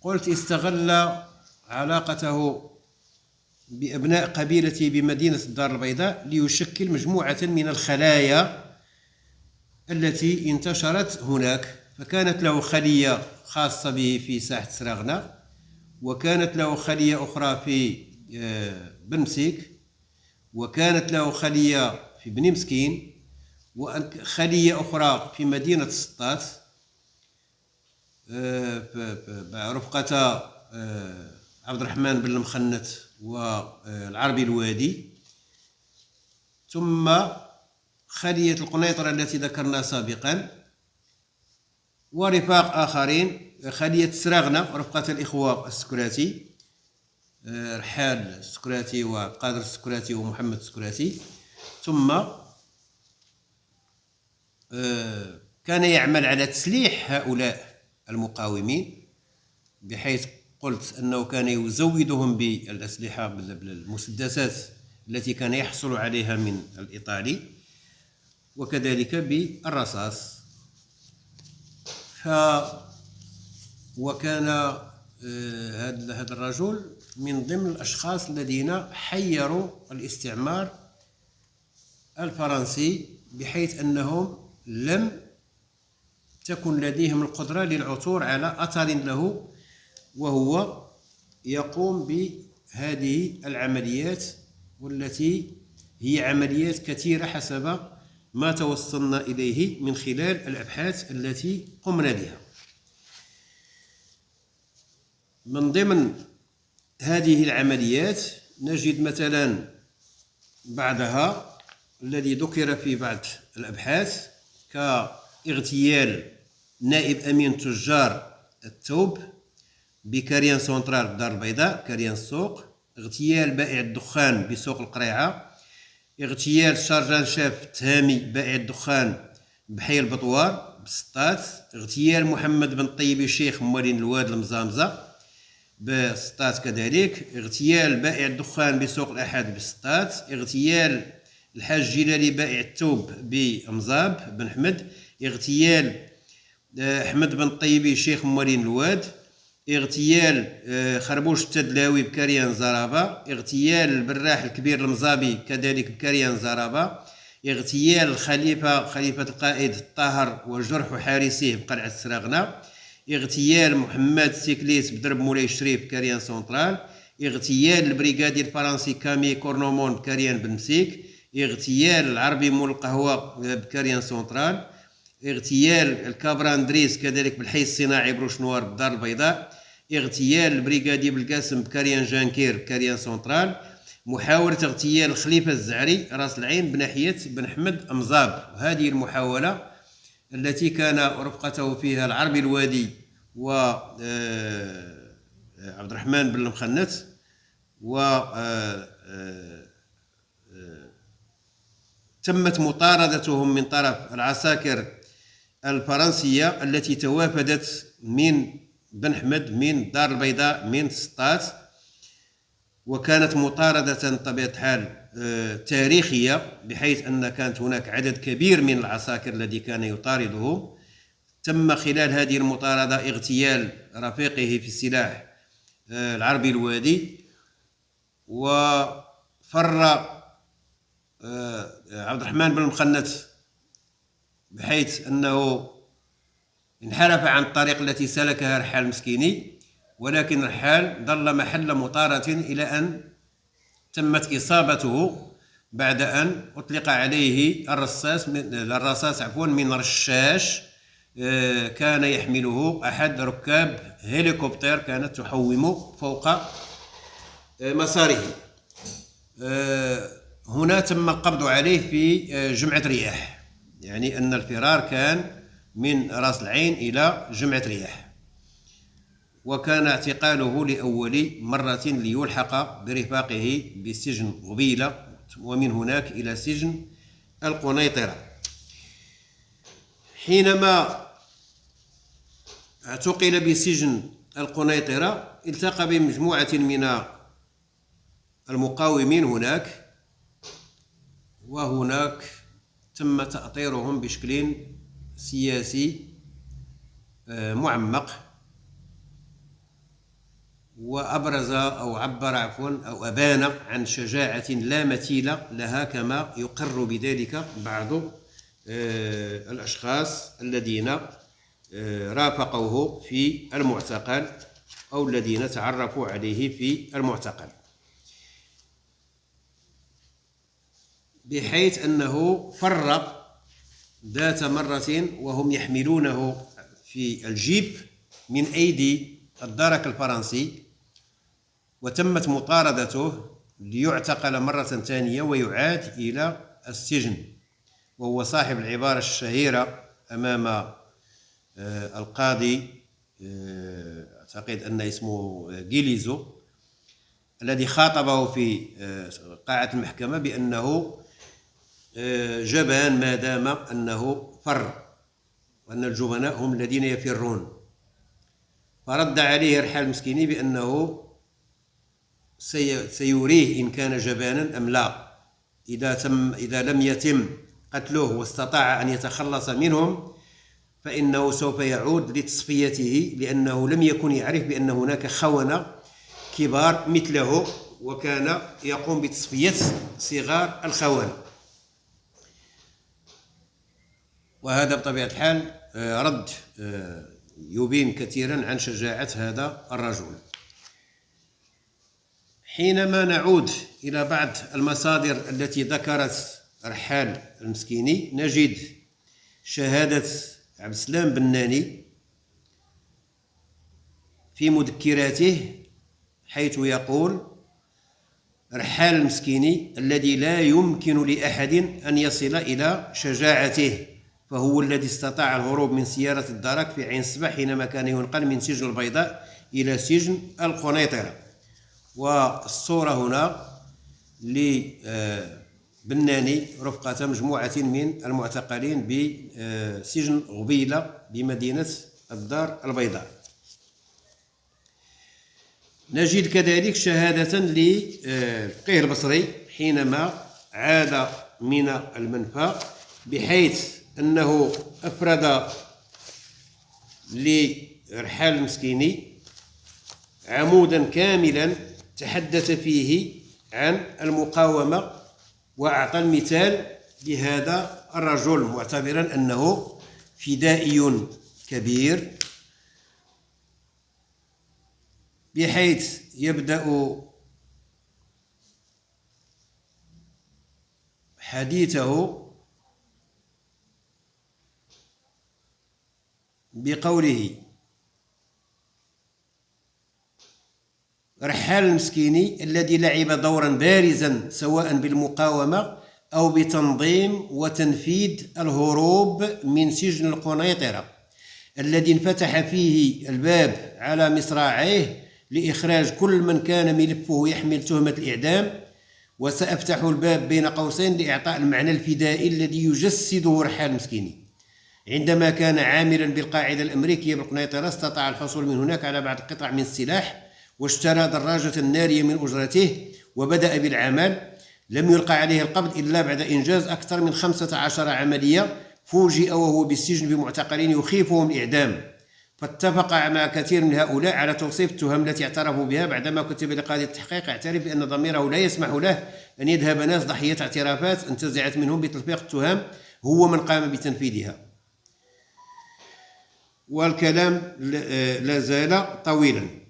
قلت استغل علاقته بأبناء قبيلته بمدينة الدار البيضاء ليشكل مجموعة من الخلايا التي انتشرت هناك. فكانت له خلية خاصة به في ساحة سراغنة، وكانت له خلية أخرى في بنمسيك، وكانت له خلية في بني مسكين، وخلية أخرى في مدينة سطات برفقة عبد الرحمن بن المخنت والعربي الوادي، ثم خلية القنيطرة التي ذكرنا سابقا، ورفاق آخرين خلية سراغنة ورفقة الإخوة السكراتي، رحال السكراتي وقادر السكراتي ومحمد السكراتي. ثم كان يعمل على تسليح هؤلاء المقاومين، بحيث قلت أنه كان يزودهم بالأسلحة بالمسدسات التي كان يحصل عليها من الإيطالي، وكذلك بالرصاص. وكان هذا الرجل من ضمن الأشخاص الذين حيروا الاستعمار الفرنسي، بحيث أنهم لم تكن لديهم القدرة للعثور على أثر له وهو يقوم بهذه العمليات، والتي هي عمليات كثيرة حسب ما توصلنا إليه من خلال الأبحاث التي قمنا بها. من ضمن هذه العمليات نجد مثلا بعدها الذي ذكر في بعض الأبحاث كاغتيال نائب أمين تجار الثوب بكريان سونترال بدار البيضاء كريان السوق، اغتيال بائع الدخان بسوق القريعة، اغتيال شارجان شاف تهامي بائع الدخان بحي البطوار بسطات، اغتيال محمد بن طيب الشيخ موالين الواد المزامزة بسطات كذلك، اغتيال بائع الدخان بسوق الأحد بسطات، اغتيال الحاج جلالي بائع الثوب بمزاب بن حمد، اغتيال أحمد بن طيبي الشيخ موالين الواد، اغتيال خربوش التدلاوي بكريان زرابة، اغتيال البراح الكبير المزابي كذلك بكريان زرابة، اغتيال خليفة القائد الطاهر وجرح حارسيه بقلعة سراغنة، اغتيال محمد سيكليس بدرب مولاي الشريف بكريان سونترال، اغتيال البريغادي الفرنسي كامي كورنومون بكريان بنمسيك، اغتيال العربي مول القهوة بكريان سونترال، اغتيال الكابران دريس كذلك بالحي الصناعي بروش نوار بالدار البيضاء، اغتيال البريغادي بالقاسم بكريان جانكير بكريان سونترال، محاولة اغتيال الخليفة الزعري راس العين بناحية بن حمد أمزاب. وهذه المحاولة التي كان رفقته فيها العربي الوادي وعبد الرحمن بن المخنت، و تمت مطاردتهم من طرف العساكر الفرنسية التي توافدت من بن حمد من دار البيضاء من سطات، وكانت مطاردة طبيعة الحال تاريخية، بحيث أن كانت هناك عدد كبير من العساكر الذي كان يطارده. تم خلال هذه المطاردة اغتيال رفيقه في السلاح العربي الوادي، وفر عبد الرحمن بن المخنت بحيث أنه انحرف عن الطريق التي سلكها رحال المسكيني، ولكن رحال ظل محل مطاردة إلى أن تمت إصابته بعد أن أطلق عليه الرصاص من رشاش كان يحمله أحد ركاب هليكوبتر كانت تحوم فوق مساره. هنا تم القبض عليه في جمعة رياح، يعني أن الفرار كان من راس العين إلى جمعة رياح، وكان اعتقاله لأول مرة ليلحق برفاقه بسجن غبيلة، ومن هناك إلى سجن القنيطرة. حينما اعتقل بسجن القنيطرة التقى بمجموعة من المقاومين هناك، وهناك تم تأطيرهم بشكل سياسي معمق، وأبرز أو عبر أو أبان عن شجاعة لا مثيل لها، كما يقر بذلك بعض الأشخاص الذين رافقوه في المعتقل أو الذين تعرفوا عليه في المعتقل، بحيث أنه فر ذات مرة وهم يحملونه في الجيب من أيدي الدرك الفرنسي، وتمت مطاردته ليعتقل مرة ثانية ويعاد إلى السجن، وهو صاحب العبارة الشهيرة أمام القاضي، أعتقد أن اسمه جيليزو، الذي خاطبه في قاعة المحكمة بأنه جبان ما دام أنه فر، وأن الجبناء هم الذين يفرون. فرد عليه رحال المسكيني بأنه سيريه إن كان جبانا أم لا، إذا لم يتم قتله واستطاع أن يتخلص منهم فإنه سوف يعود لتصفيته، لأنه لم يكن يعرف بأن هناك خونة كبار مثله، وكان يقوم بتصفية صغار الخونة. وهذا بطبيعة الحال رد يبين كثيرا عن شجاعة هذا الرجل. حينما نعود إلى بعض المصادر التي ذكرت رحال المسكيني، نجد شهادة عبد السلام بناني في مذكراته، حيث يقول: رحال المسكيني الذي لا يمكن لأحد أن يصل إلى شجاعته، فهو الذي استطاع الهروب من سيارة الدرك في عين الصباح حينما كان ينقل من سجن البيضاء إلى سجن القنيطرة. والصورة هنا لبناني رفقة مجموعة من المعتقلين بسجن غبيلة بمدينة الدار البيضاء. نجد كذلك شهادة للفقيه البصري حينما عاد من المنفى، بحيث أنه أفرد لرحال المسكيني عمودا كاملا تحدث فيه عن المقاومة، وأعطى المثال بهذا الرجل معتبرا أنه فدائي كبير، بحيث يبدأ حديثه بقوله: رحال المسكيني الذي لعب دورا بارزا سواء بالمقاومة أو بتنظيم وتنفيذ الهروب من سجن القنيطرة، الذي انفتح فيه الباب على مصراعيه لإخراج كل من كان ملفه يحمل تهمة الإعدام. وسأفتح الباب بين قوسين لإعطاء المعنى الفدائي الذي يجسده رحال المسكيني. عندما كان عاملا بالقاعدة الأمريكية بالقنيطرة، استطاع الحصول من هناك على بعض القطع من السلاح، واشترى دراجة نارية من أجرته وبدأ بالعمل. لم يلقى عليه القبض إلا بعد إنجاز أكثر من 15 عملية. فوجئ وهو بالسجن بمعتقلين يخيفهم الإعدام، فاتفق مع كثير من هؤلاء على توصيف التهم التي اعترفوا بها. بعدما كتب لقاضي التحقيق اعترف بأن ضميره لا يسمح له أن يذهب ناس ضحية اعترافات انتزعت منهم بتطبيق التهم هو من قام بتنفيذها. والكلام لا زال طويلا.